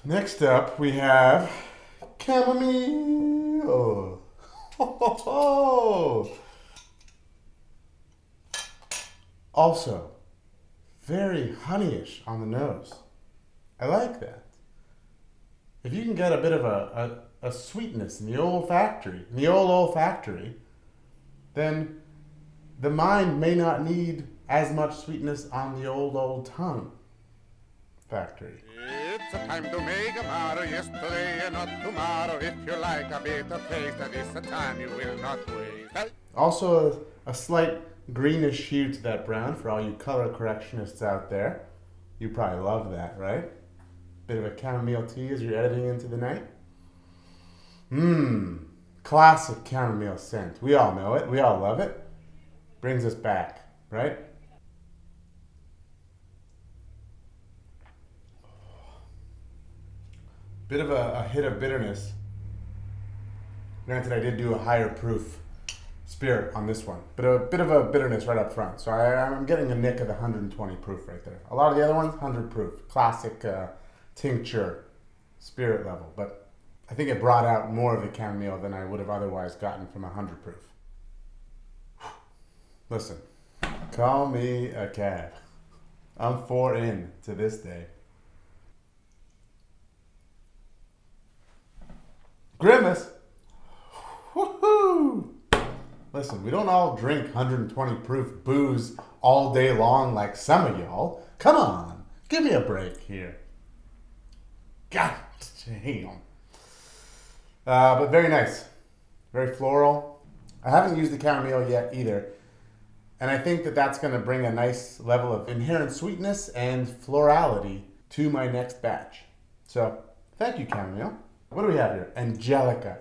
Next up, we have chamomile. Also, very honeyish on the nose. I like that. If you can get a bit of a sweetness in the olfactory, then the mind may not need as much sweetness on the old tongue factory. It's a time to make a matter yesterday and not tomorrow. If you like a bitter taste, that is a time you will not waste. Also a slight greenish hue to that brown for all you color correctionists out there. You probably love that, right? Bit of a chamomile tea as you're editing into the night. Classic chamomile scent. We all know it. We all love it. Brings us back, right? Bit of a hit of bitterness. Granted, I did do a higher proof spirit on this one, but a bit of a bitterness right up front. So I'm getting a nick of the 120 proof right there. A lot of the other ones, 100 proof. Classic tincture spirit level. But I think it brought out more of the chamomile than I would have otherwise gotten from 100 proof. Listen, call me a cab. I'm 4 in to this day. Grimace! Woohoo! Listen, we don't all drink 120 proof booze all day long like some of y'all. Come on, give me a break here. God damn. But very nice. Very floral. I haven't used the chamomile yet either. And I think that that's going to bring a nice level of inherent sweetness and florality to my next batch. So, thank you, chamomile. What do we have here? Angelica.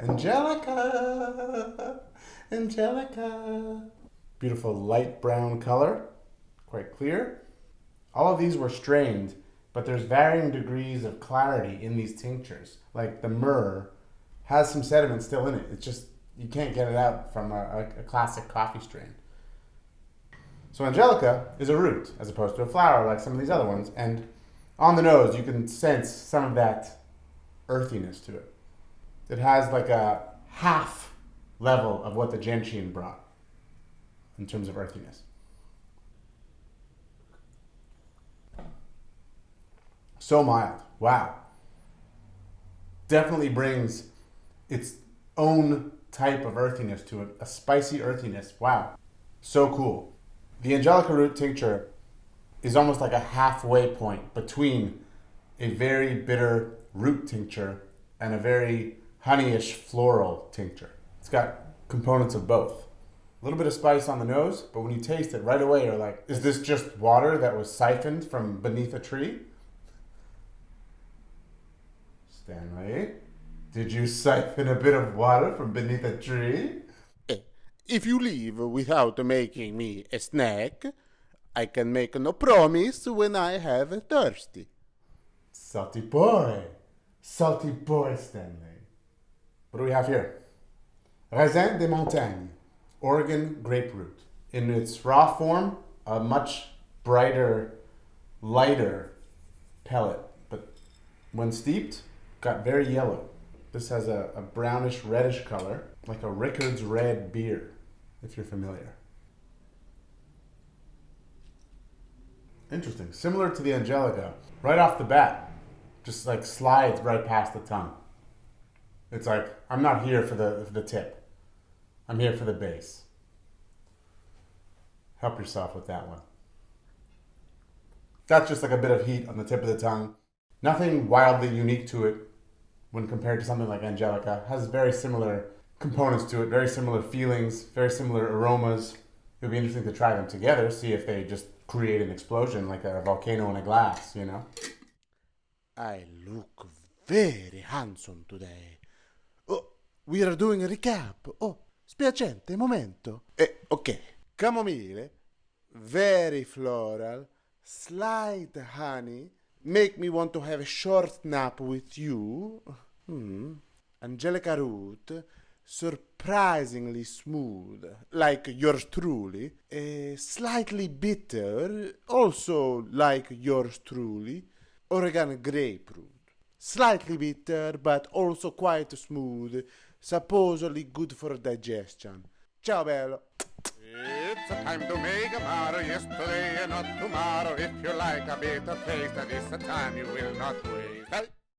Beautiful light brown color. Quite clear. All of these were strained, but there's varying degrees of clarity in these tinctures. Like the myrrh has some sediment still in it. It's just, you can't get it out from a classic coffee strain. So Angelica is a root as opposed to a flower like some of these other ones. And on the nose, you can sense some of that earthiness to it. It has like a half level of what the gentian brought in terms of earthiness. So mild. Wow. Definitely brings its own type of earthiness to it. A spicy earthiness. Wow. So cool. The Angelica Root tincture is almost like a halfway point between a very bitter root tincture and a very honeyish floral tincture. It's got components of both. A little bit of spice on the nose, but when you taste it right away, you're like, is this just water that was siphoned from beneath a tree? Stanley, did you siphon a bit of water from beneath a tree? If you leave without making me a snack, I can make no promise when I have thirsty. Salty boy, Stanley. What do we have here? Raisin de Montagnes, Oregon Grape Root. In its raw form, a much brighter, lighter pellet, but when steeped, got very yellow. This has a brownish reddish color, like a Rickard's red beer, if you're familiar. Interesting. Similar to the Angelica, right off the bat, just like slides right past the tongue. It's like, I'm not here for the tip. I'm here for the base. Help yourself with that one. That's just like a bit of heat on the tip of the tongue. Nothing wildly unique to it when compared to something like Angelica. Has very similar components to it, very similar feelings, very similar aromas. It would be interesting to try them together, see if they just create an explosion like a volcano in a glass, you know? I look very handsome today. Oh, we are doing a recap. Oh, spiacente momento. Okay. Chamomile, very floral, slight honey, make me want to have a short nap with you. Angelica Root, surprisingly smooth, like yours truly. Slightly bitter, also like yours truly. Oregon Grape Root, Slightly bitter, but also quite smooth, supposedly good for digestion. Ciao bello! It's a time to make Amaro, yesterday and not tomorrow. If you like a bitter taste, that is a time you will not waste.